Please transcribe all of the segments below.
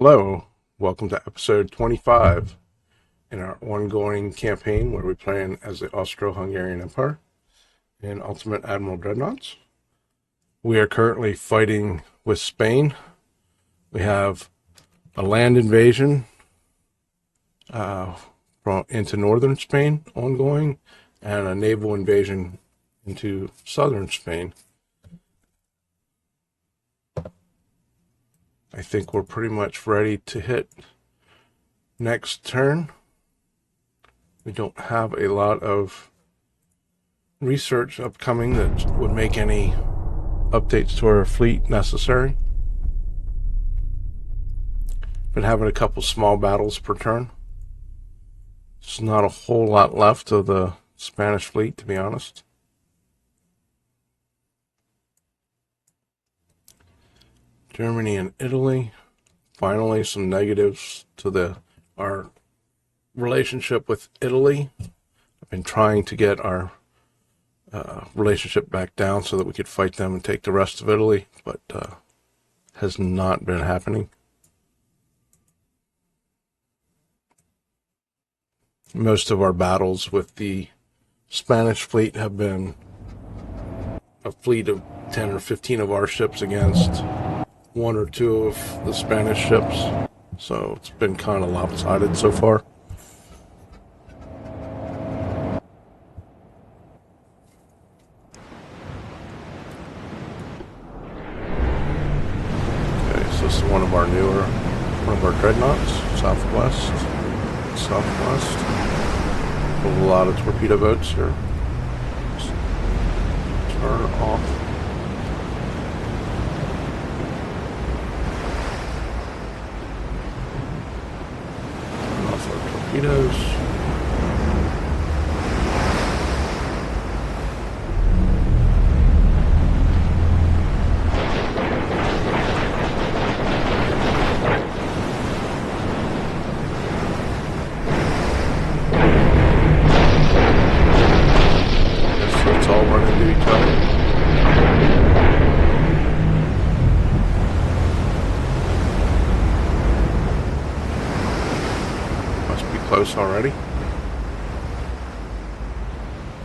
Hello, welcome to episode 25 in our ongoing campaign where we play as the Austro-Hungarian Empire in Ultimate Admiral Dreadnoughts. We are currently fighting with Spain. We have a land invasion into northern Spain ongoing and a naval invasion into southern Spain. I think we're pretty much ready to hit next turn. We don't have a lot of research upcoming that would make any updates to our fleet necessary. Been having a couple small battles per turn. There's not a whole lot left of the Spanish fleet, to be honest. Germany and Italy. Finally, some negatives to our relationship with Italy. I've been trying to get our relationship back down so that we could fight them and take the rest of Italy, but has not been happening. Most of our battles with the Spanish fleet have been a fleet of 10 or 15 of our ships against one or two of the Spanish ships, so it's been kind of lopsided so far. Okay, so this is one of our Dreadnoughts, southwest. A lot of torpedo boats here. Just turn off. Torpedoes. So it's all running into each other. Close already.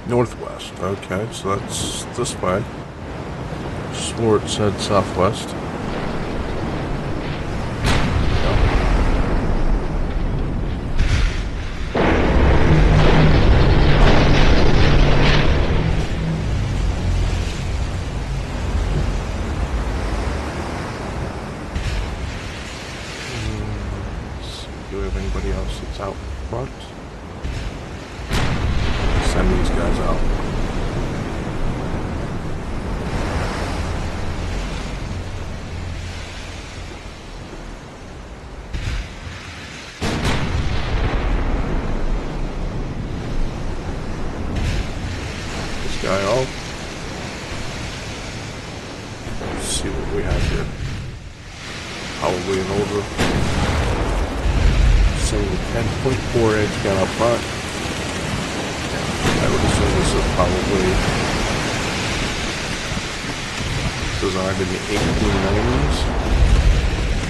Northwest. Okay, so that's this way. Swore it said southwest. Do we have anybody else that's out front? Send these guys out. This guy out. Let's see what we have here. Probably an older 10.4 inch gun up front. I would assume this is probably designed in the 1890s,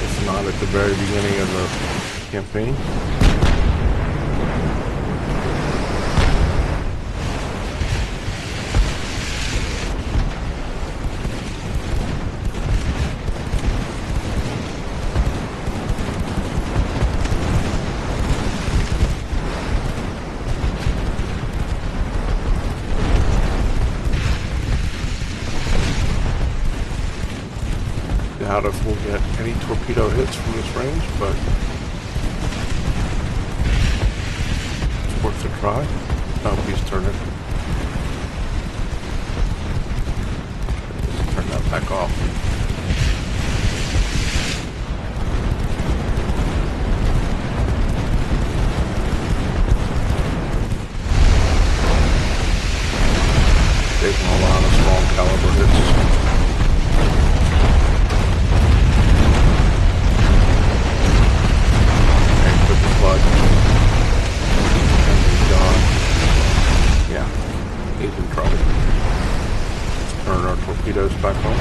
if not at the very beginning of the campaign. doubt if we'll get any torpedo hits from this range, but it's worth a try. Oh, he's turning. Let's turn that back off. Taking a lot of small caliber hits. And put the plug. And he's gone. Yeah, he's in trouble. Let's turn our torpedoes back on.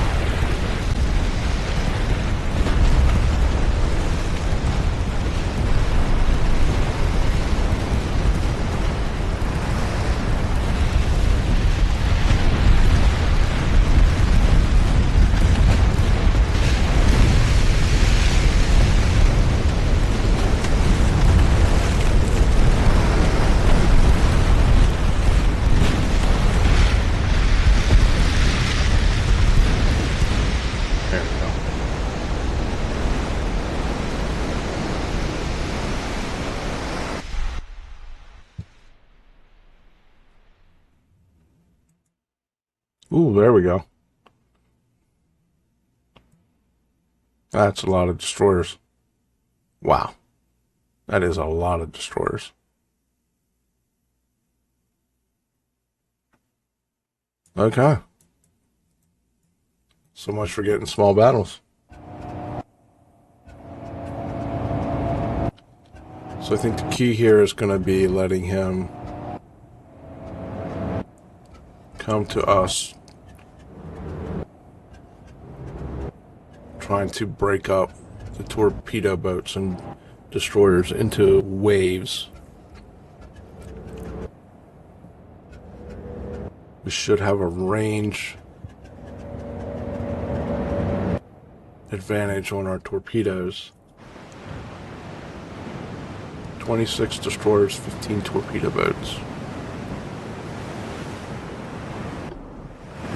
Ooh, there we go. That's a lot of destroyers. Wow. That is a lot of destroyers. Okay. So much for getting small battles. So I think the key here is going to be letting him come to us, trying to break up the torpedo boats and destroyers into waves. We should have a range advantage on our torpedoes. 26 destroyers, 15 torpedo boats.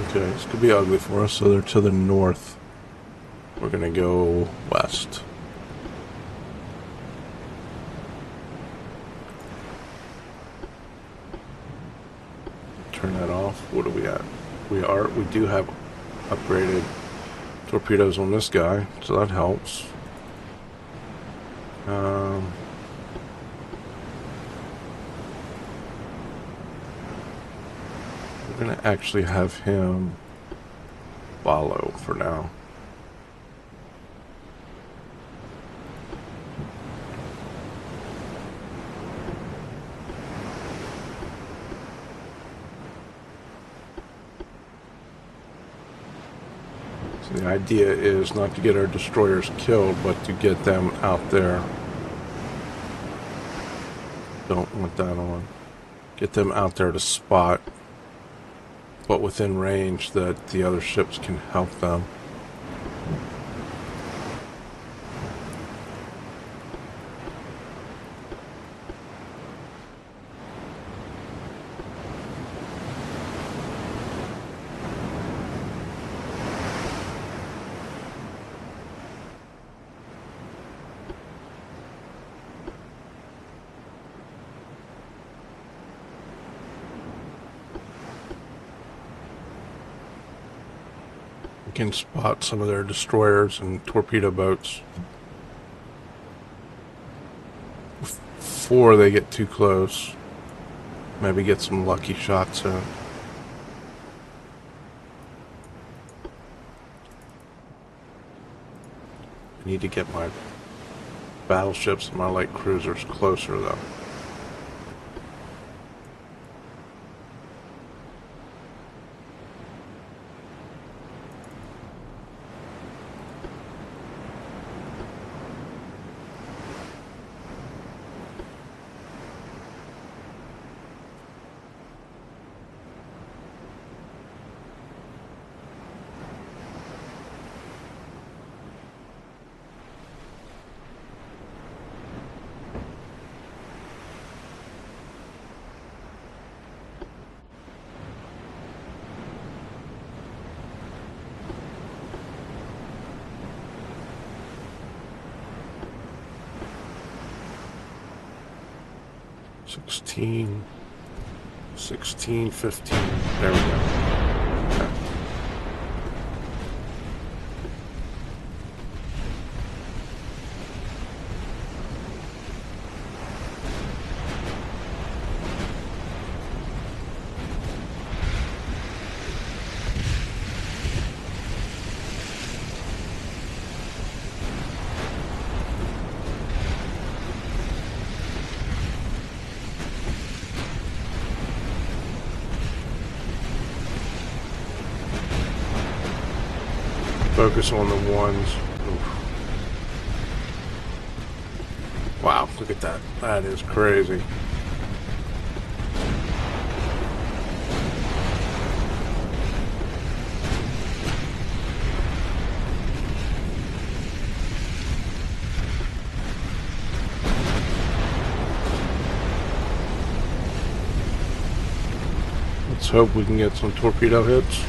Okay, this could be ugly for us, so they're to the north. We're gonna go west. Turn that off. What are we at? We do have upgraded torpedoes on this guy, so that helps. We're gonna actually have him follow for now. So the idea is not to get our destroyers killed, but to get them out there. Don't want that on. Get them out there to spot, but within range that the other ships can help them. Can spot some of their destroyers and torpedo boats before they get too close. Maybe get some lucky shots in. I need to get my battleships and my light cruisers closer though. 16, 16, 15. There we go. Okay. Focus on the ones. Oof. Wow, look at that. That is crazy. Let's hope we can get some torpedo hits.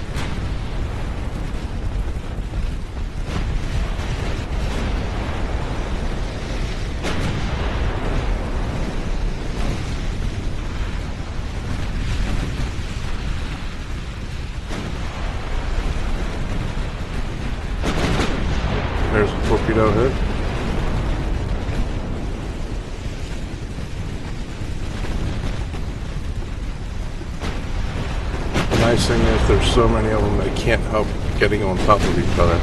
There's a torpedo hit. The nice thing is there's so many of them they can't help getting on top of each other,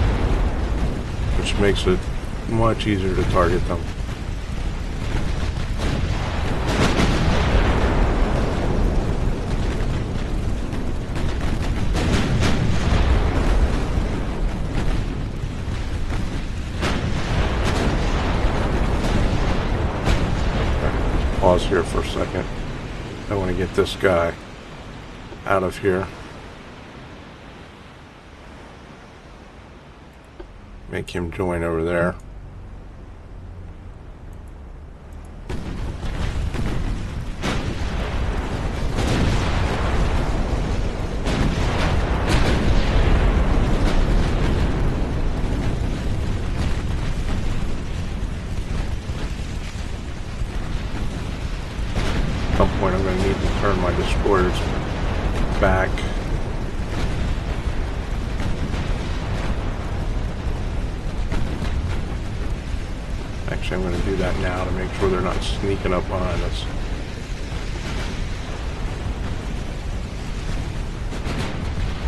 which makes it much easier to target them. Pause here for a second. I want to get this guy out of here. Make him join over there. At some point I'm going to need to turn my destroyers back. Actually, I'm going to do that now to make sure they're not sneaking up behind us.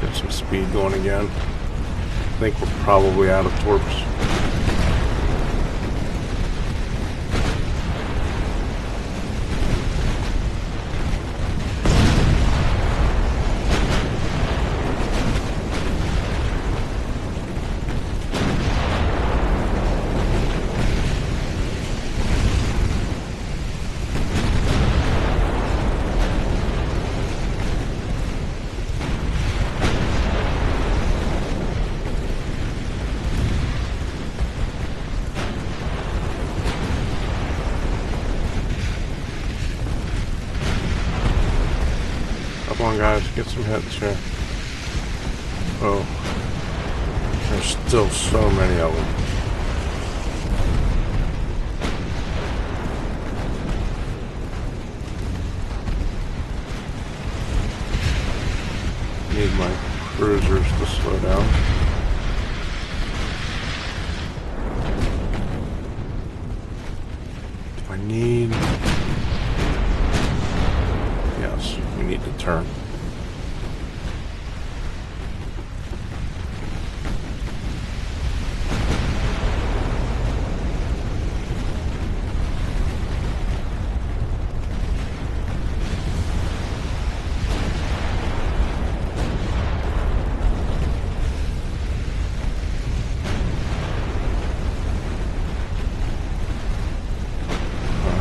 Get some speed going again. I think we're probably out of torps. Come on, guys, get some hits here. Oh, there's still so many of them. Need my cruisers to slow down. Do I need... Yes, we need to turn.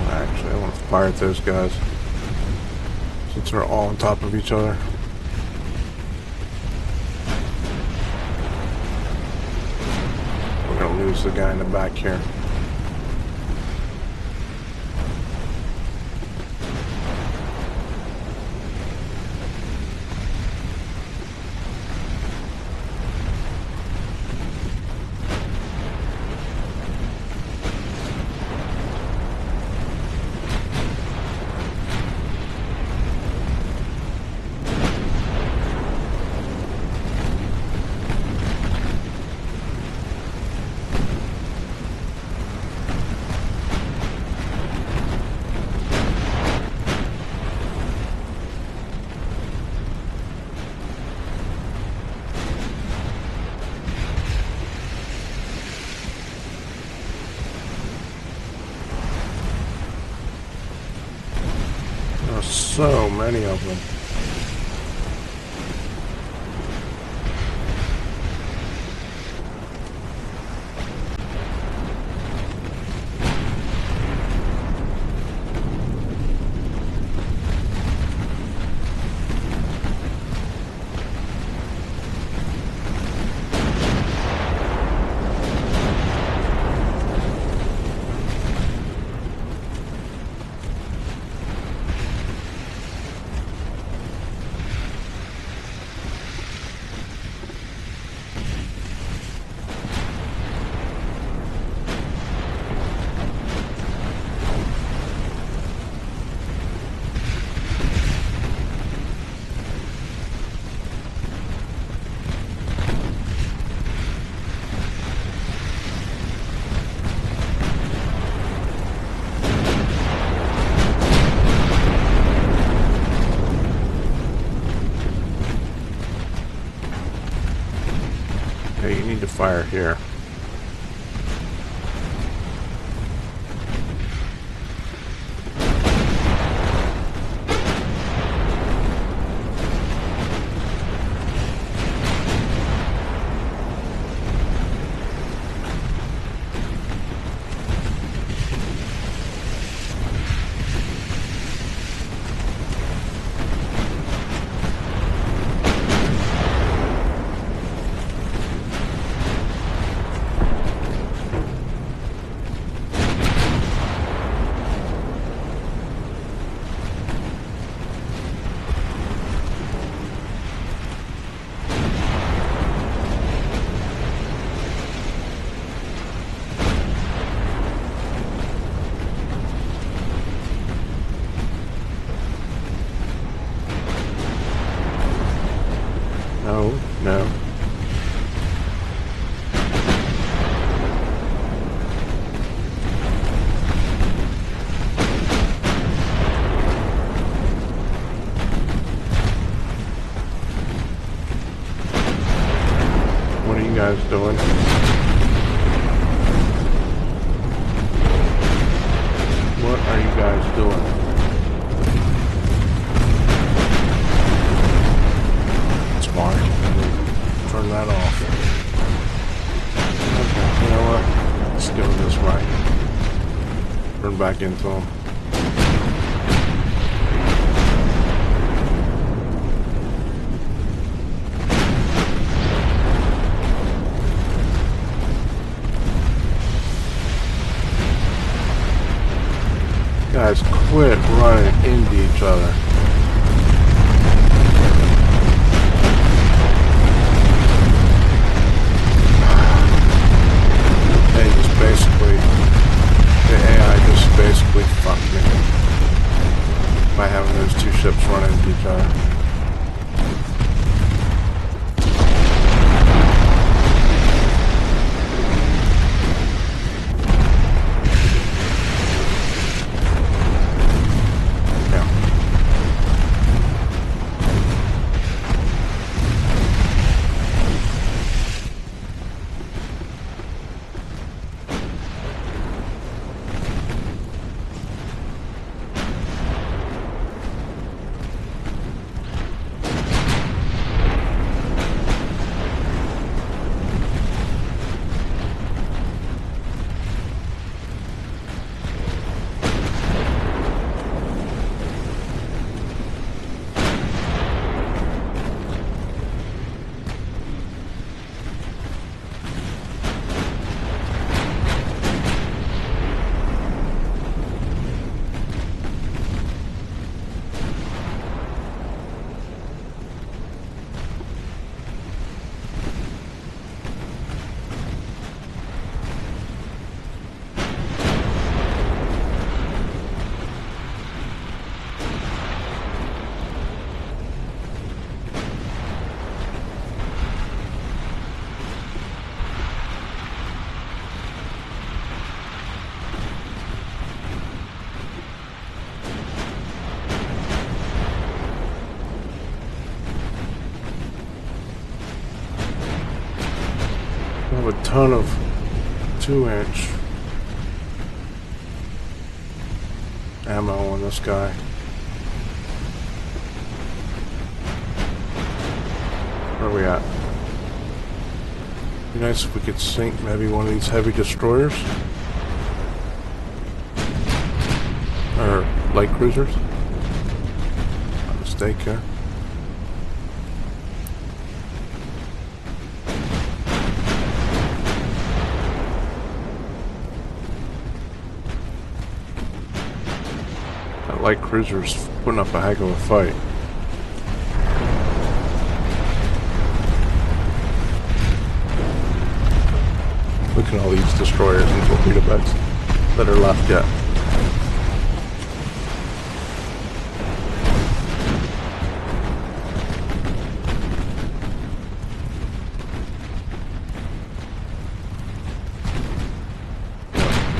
Actually, I want to fire at those guys since they're all on top of each other. We're going to lose the guy in the back here. There are so many of them. Okay, you need to fire here. No, no. What are you guys doing? What are you guys doing? Smart. Turn that off. Okay, you know what? Let's go this way. Turn back into them. Guys, quit running into each other. They just basically, the AI just basically fucked me by having those two ships run into each other. I have a ton of 2-inch ammo on this guy. Where are we at? Be nice if we could sink maybe one of these heavy destroyers. Or light cruisers. My mistake here. That light cruiser's putting up a heck of a fight. Look at all these destroyers and torpedo boats that are left yet.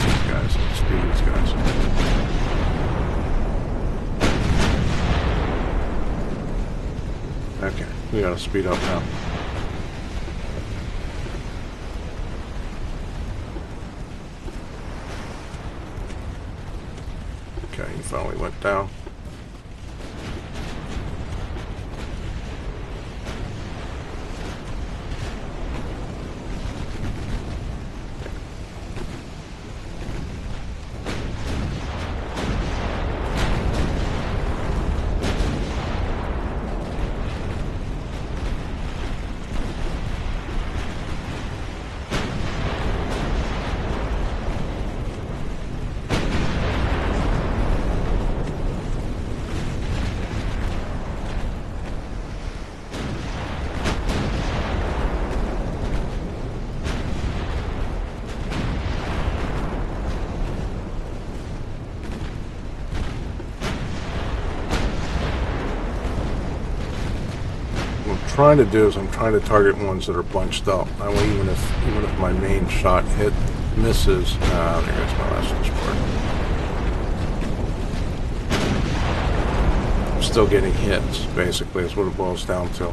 These guys, let's do these guys. Okay, we gotta speed up now. Okay, he finally went down. Trying to do is I'm trying to target ones that are bunched up. That way, even if my main shot misses, there goes my last destroyer. I'm still getting hits. Basically, is what it boils down to.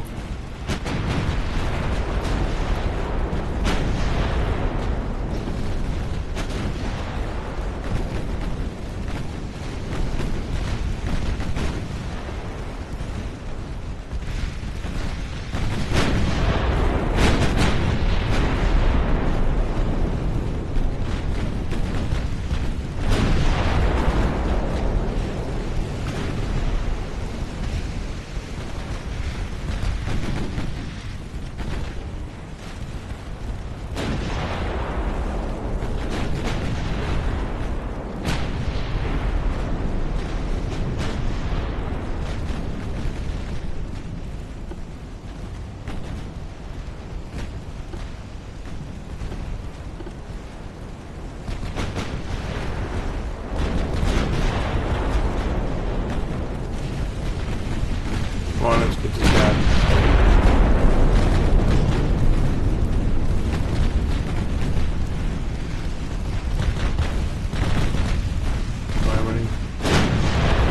Come on, let's get this guy.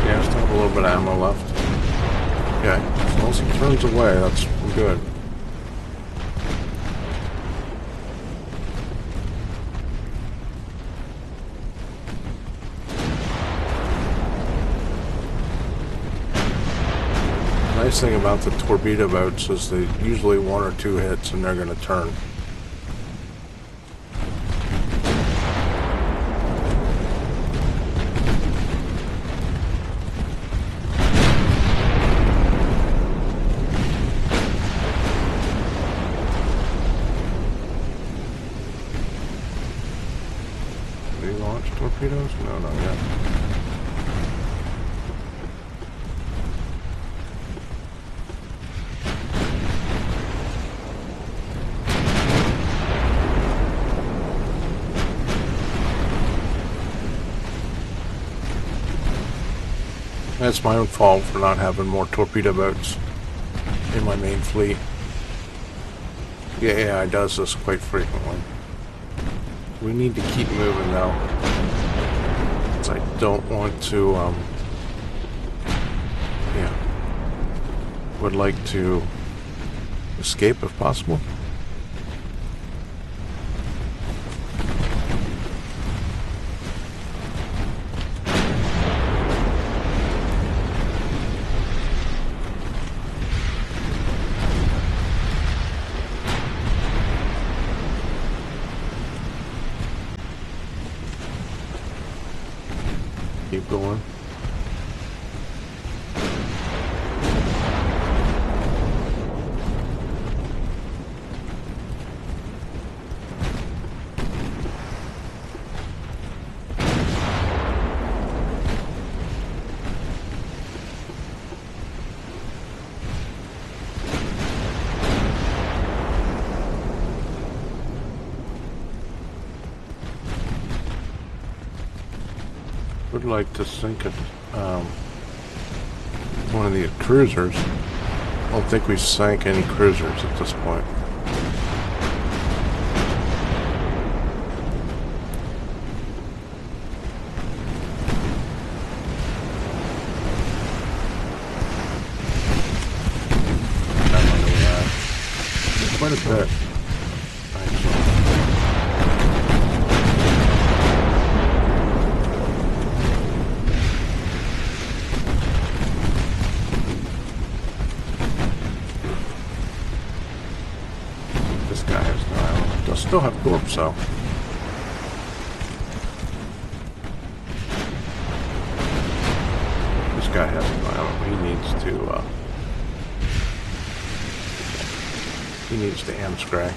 Yeah, still have a little bit of ammo left. Okay, as long as he turns away, that's good. The nice thing about the torpedo boats is they usually one or two hits and they're going to turn. Did he launch torpedoes? No, not yet. It's my own fault for not having more torpedo boats in my main fleet. The AI does this quite frequently. We need to keep moving though, because I don't want to, would like to escape if possible. keep going. Would like to sink one of the cruisers. I don't think we've sank any cruisers at this point. Quite a bit. This guy has no island. Does still have corpse, so. This guy has an island. He needs to amscray.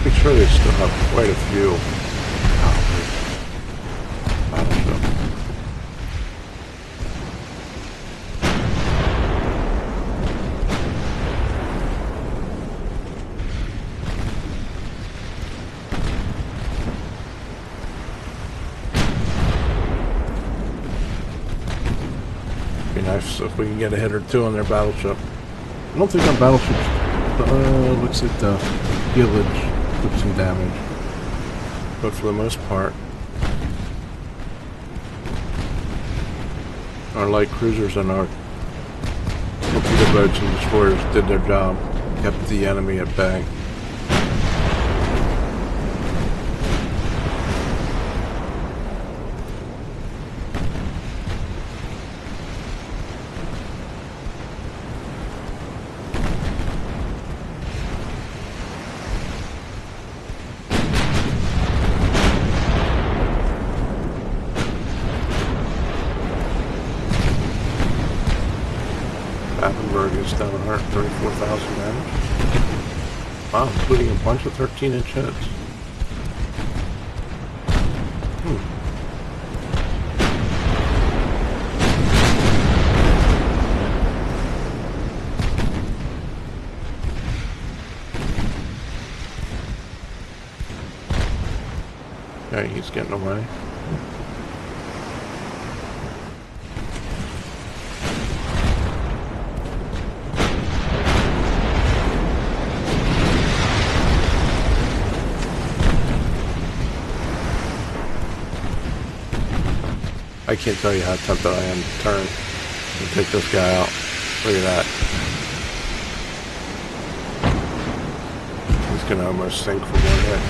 I'm sure they still have quite a few battleships. Be nice if we can get a hit or two on their battleship. I don't think our battleships looks like the village took some damage, but for the most part our light cruisers and our torpedo boats and destroyers did their job, kept the enemy at bay. Is down 134,000 damage. Wow, including a bunch of 13-inch hits. Okay, he's getting away. I can't tell you how tempted I am to turn and take this guy out. Look at that. He's gonna almost sink for one hit.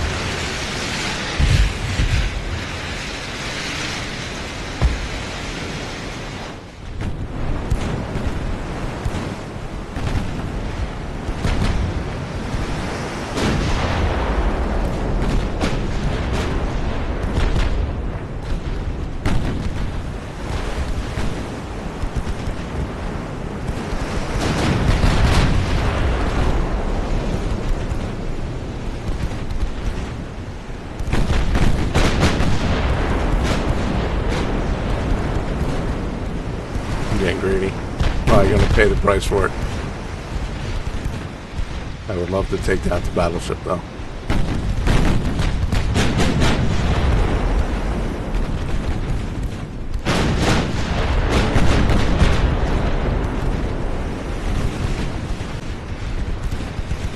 Getting greedy. Probably gonna pay the price for it. I would love to take that to battleship though.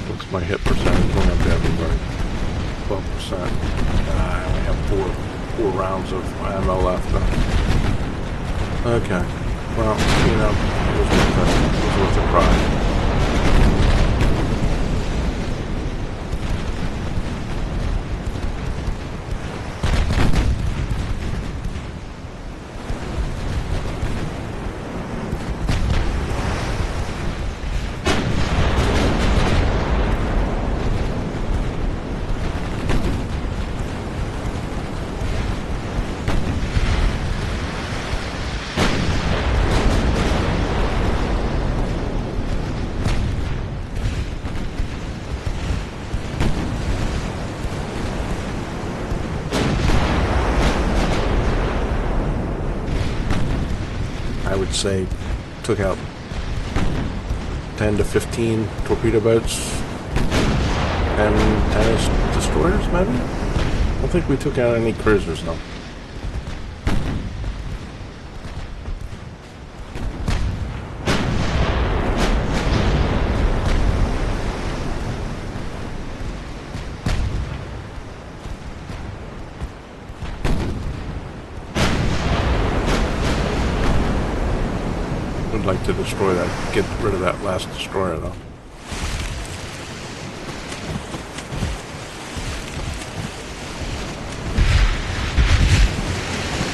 What's my hit percentage when I'm dead? rounds of ammo left. Okay. Well, you know, it was worth a try. I would say took out 10 to 15 torpedo boats and 10 destroyers, maybe? I don't think we took out any cruisers, though. Would like to destroy that, get rid of that last destroyer, though.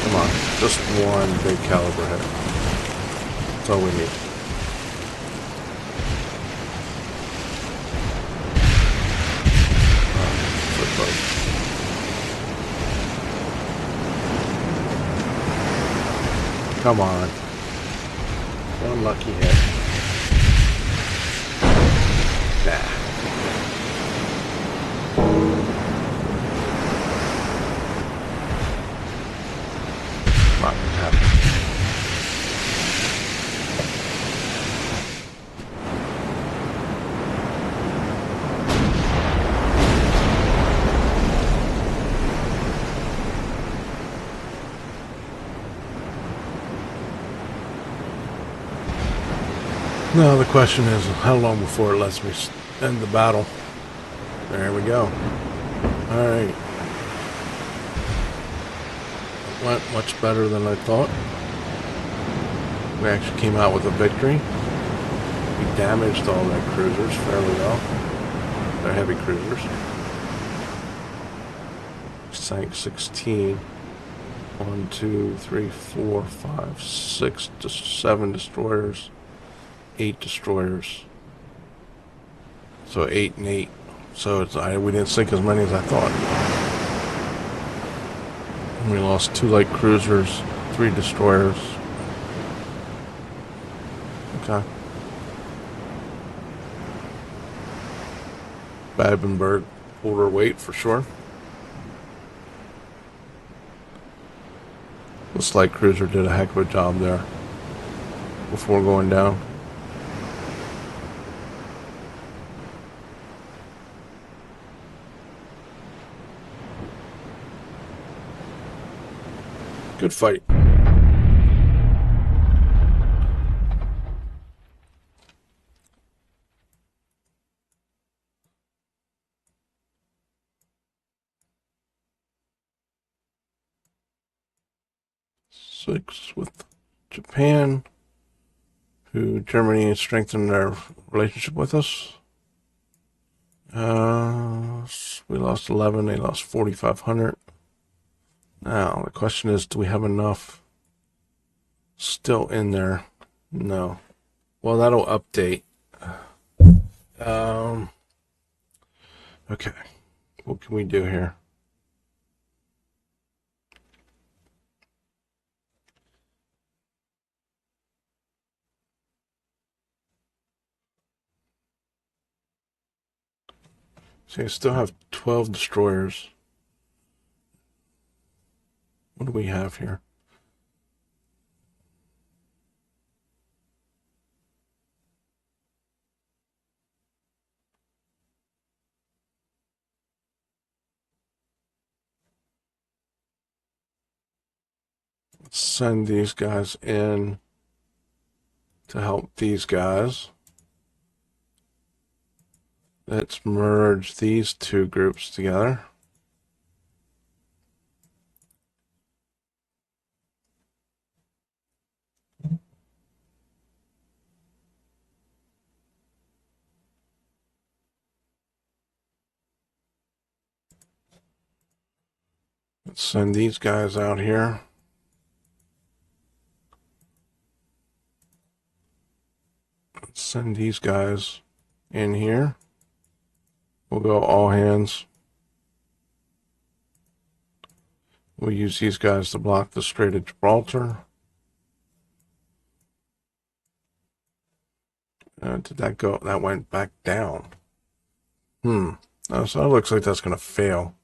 Come on, just one big caliber hit. That's all we need. Come on. One lucky hit. Nah. Not gonna happen. Now the question is, how long before it lets me end the battle? There we go. Alright. It went much better than I thought. We actually came out with a victory. We damaged all their cruisers fairly well. They're heavy cruisers. Sank 16. 1, 2, 3, 4, 5, 6 to 7 destroyers. 8 destroyers. So 8 and 8. So we didn't sink as many as I thought. And we lost 2 light cruisers, 3 destroyers. Okay. Babenberg pulled her weight for sure. This light cruiser did a heck of a job there before going down. Good fight. Six with Japan, who Germany has strengthened their relationship with us. We lost 11, they lost 4,500. Now, the question is, do we have enough still in there? No. Well, that'll update. Okay. What can we do here? See, I still have 12 destroyers. What do we have here? Let's send these guys in to help these guys. Let's merge these two groups together. Let's send these guys out here. Let's send these guys in here. We'll go all hands. We'll use these guys to block the Strait of Gibraltar. Did that go? That went back down. So that looks like that's going to fail.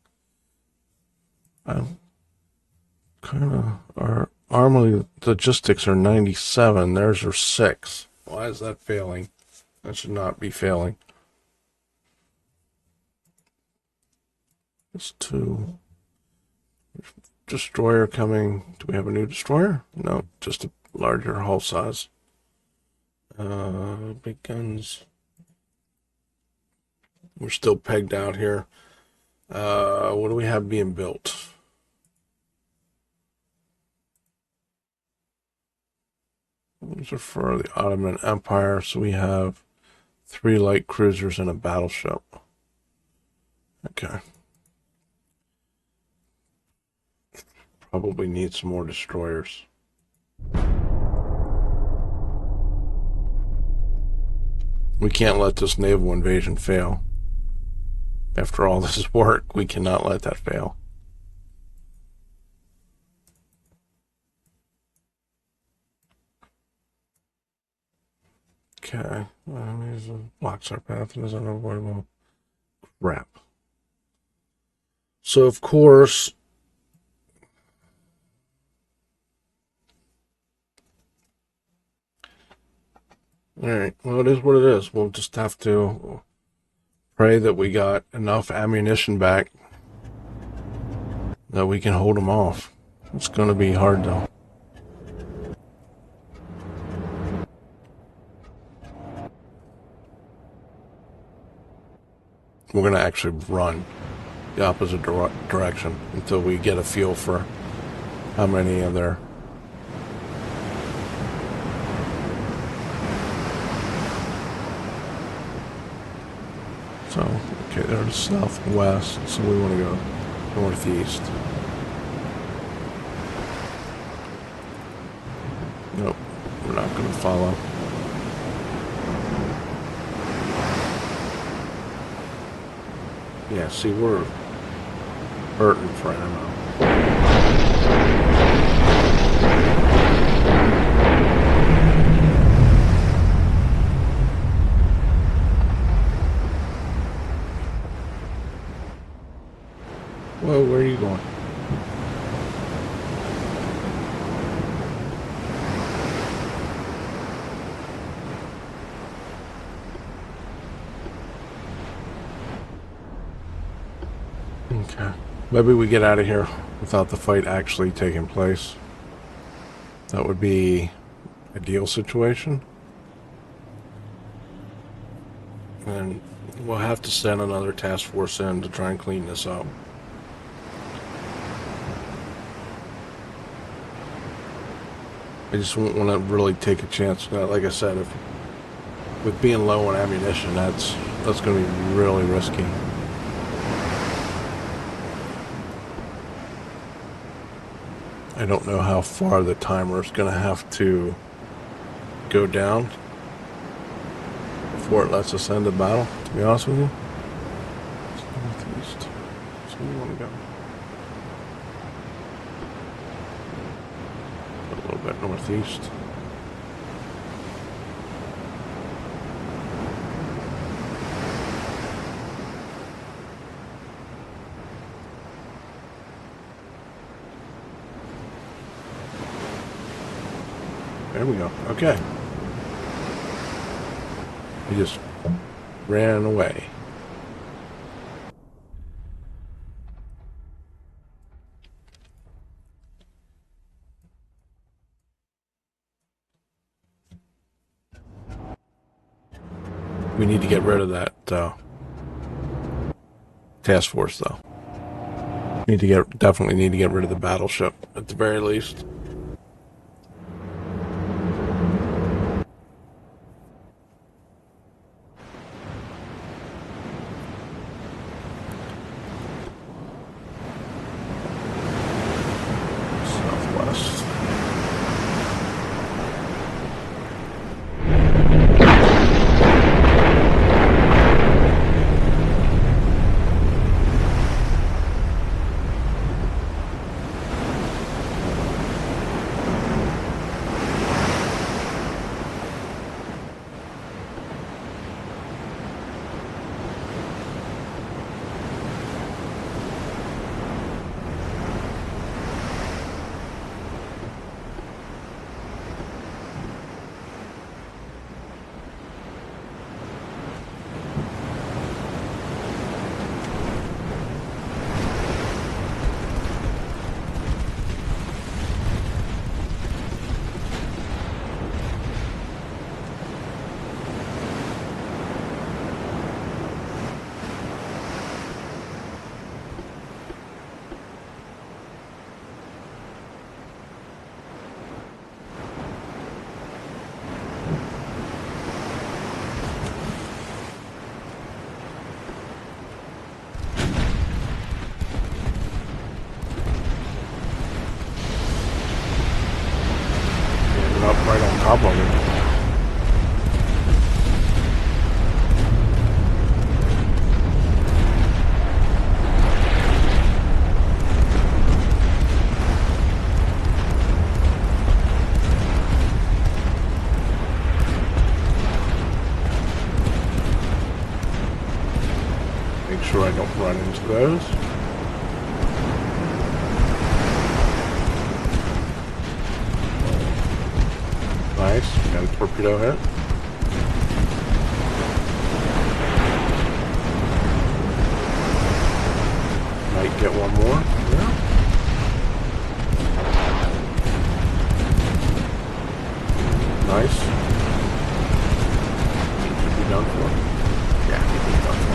Our army logistics are 97. Theirs are 6. Why is that failing? That should not be failing. It's 2. Destroyer coming. Do we have a new destroyer? No, just a larger hull size. Big guns. We're still pegged out here. What do we have being built? These are for the Ottoman Empire, so we have 3 light cruisers and a battleship. Okay. Probably need some more destroyers. We can't let this naval invasion fail. After all this work, we cannot let that fail. Okay. Blocks our path and is unavoidable. Crap. So, of course, alright, well, it is what it is. We'll just have to pray that we got enough ammunition back that we can hold them off. It's going to be hard, though. We're going to actually run the opposite direction until we get a feel for how many of their... So, okay, they're to southwest, so we want to go northeast. Nope, we're not going to follow. Yeah, see, we're hurting for ammo. Whoa, where are you going? Okay. Maybe we get out of here without the fight actually taking place. That would be an ideal situation. And we'll have to send another task force in to try and clean this up. I just won't want to really take a chance. Like I said, with being low on ammunition, that's going to be really risky. I don't know how far the timer is going to have to go down before it lets us end the battle, to be honest with you. It's northeast. So we want to go a little bit northeast. There we go. Okay. He just ran away. We need to get rid of that task force, though. Definitely need to get rid of the battleship at the very least. goes. Nice. We got a torpedo hit. Might get one more. Yeah. Nice. He should be done for. Yeah, he be done for.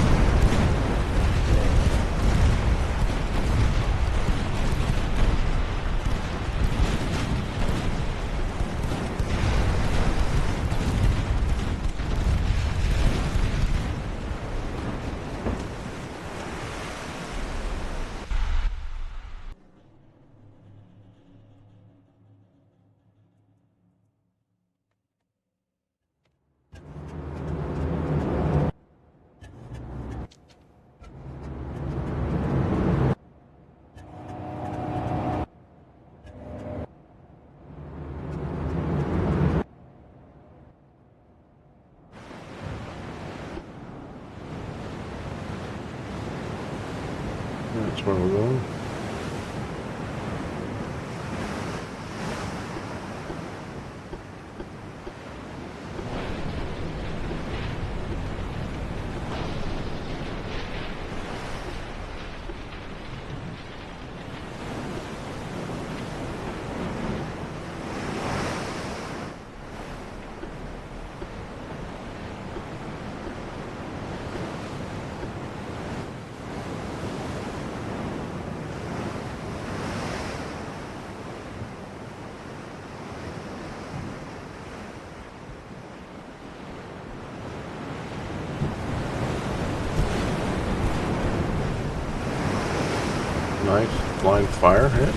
That's where we're going. Nice. Blind fire hit.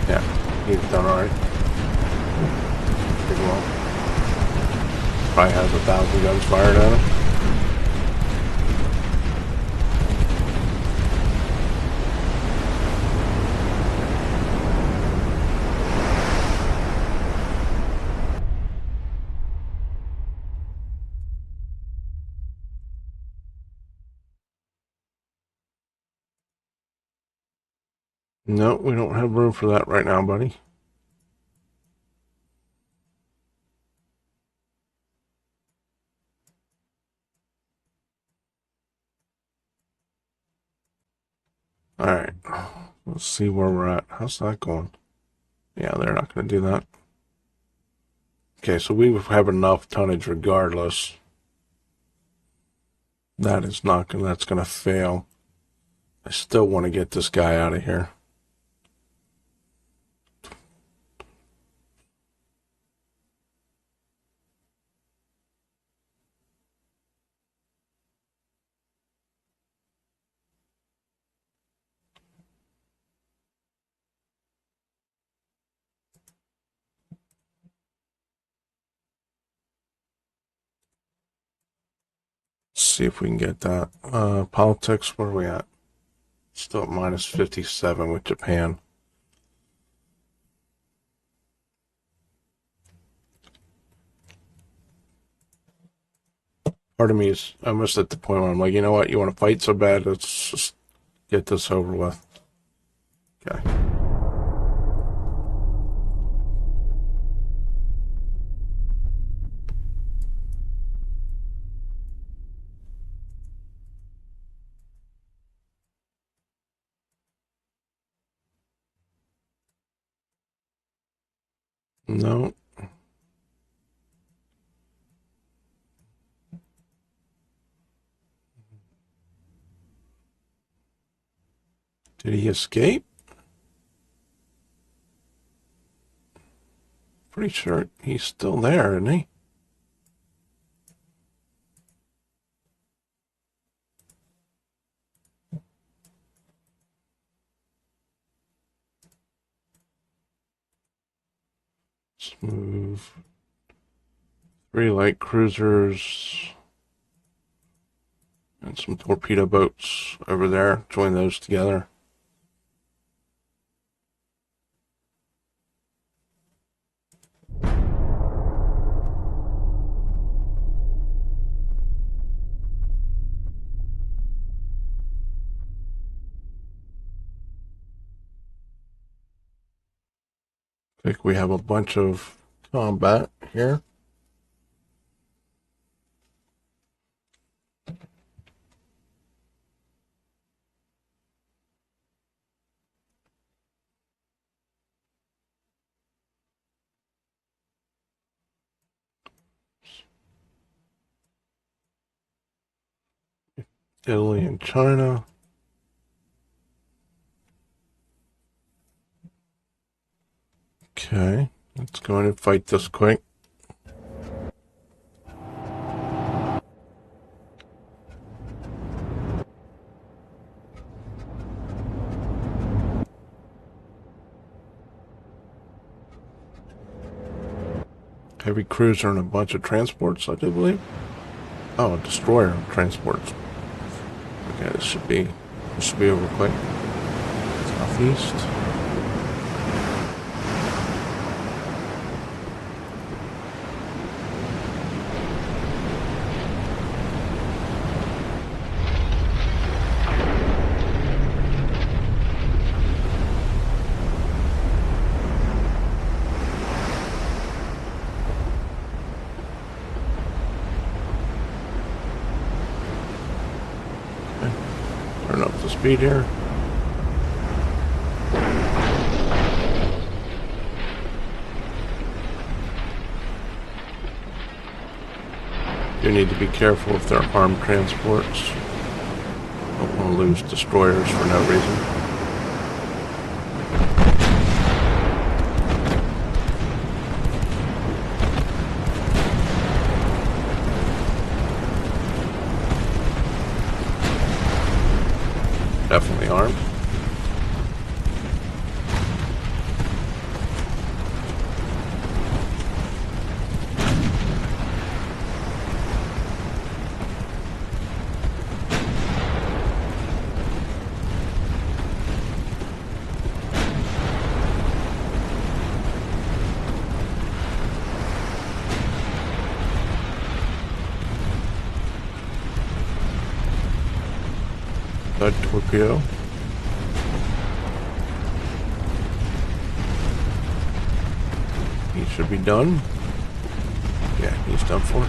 Yeah, he's done alright. Pretty well. Probably has 1,000 guns fired at him. No, we don't have room for that right now, buddy. Alright, let's see where we're at. How's that going? Yeah, they're not going to do that. Okay, so we have enough tonnage regardless. That is not going to, that's going to fail. I still want to get this guy out of here. Let's see if we can get that. Politics, where are we at? Still at minus 57 with Japan. Part of me is almost at the point where I'm like, you know what? You want to fight so bad? Let's just get this over with. Okay. No. Did he escape? Pretty sure he's still there, isn't he? Let's move. 3 light cruisers. And some torpedo boats over there. Join those together. I think we have a bunch of combat here. Italy and China. Okay, let's go in and fight this quick. Heavy cruiser and a bunch of transports, I do believe. Oh, a destroyer transports. Okay, this should be over quick. Southeast. Turn up the speed here. You need to be careful if they're armed transports. Don't want to lose destroyers for no reason. Definitely armed. Third torpedo. He should be done. Yeah, he's done for.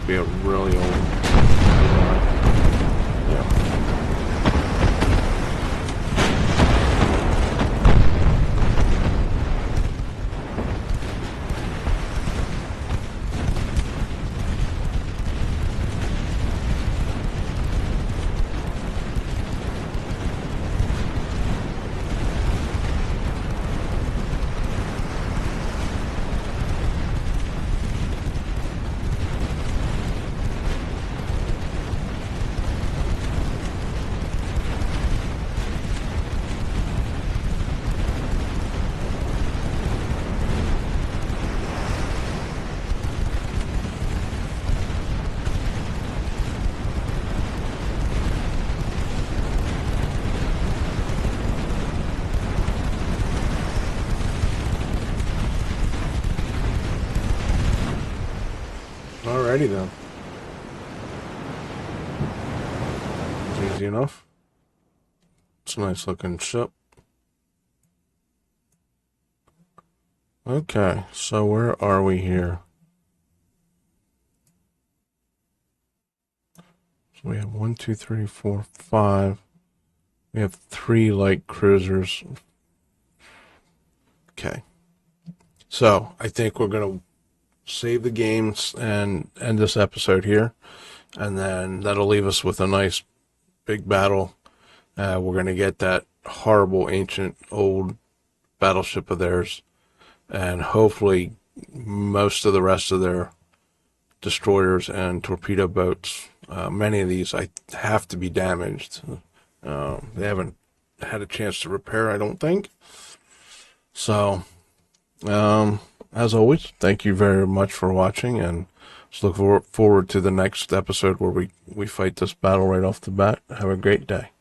Be a really old yeah. Alrighty then. It's easy enough. It's a nice looking ship. Okay, so where are we here? So we have 1, 2, 3, 4, 5. We have 3 light cruisers. Okay. So I think we're going to save the games and end this episode here. And then that'll leave us with a nice big battle. We're going to get that horrible ancient old battleship of theirs. And hopefully most of the rest of their destroyers and torpedo boats. Many of these have to be damaged. They haven't had a chance to repair, I don't think. So, as always, thank you very much for watching, and just look forward to the next episode where we fight this battle right off the bat. Have a great day.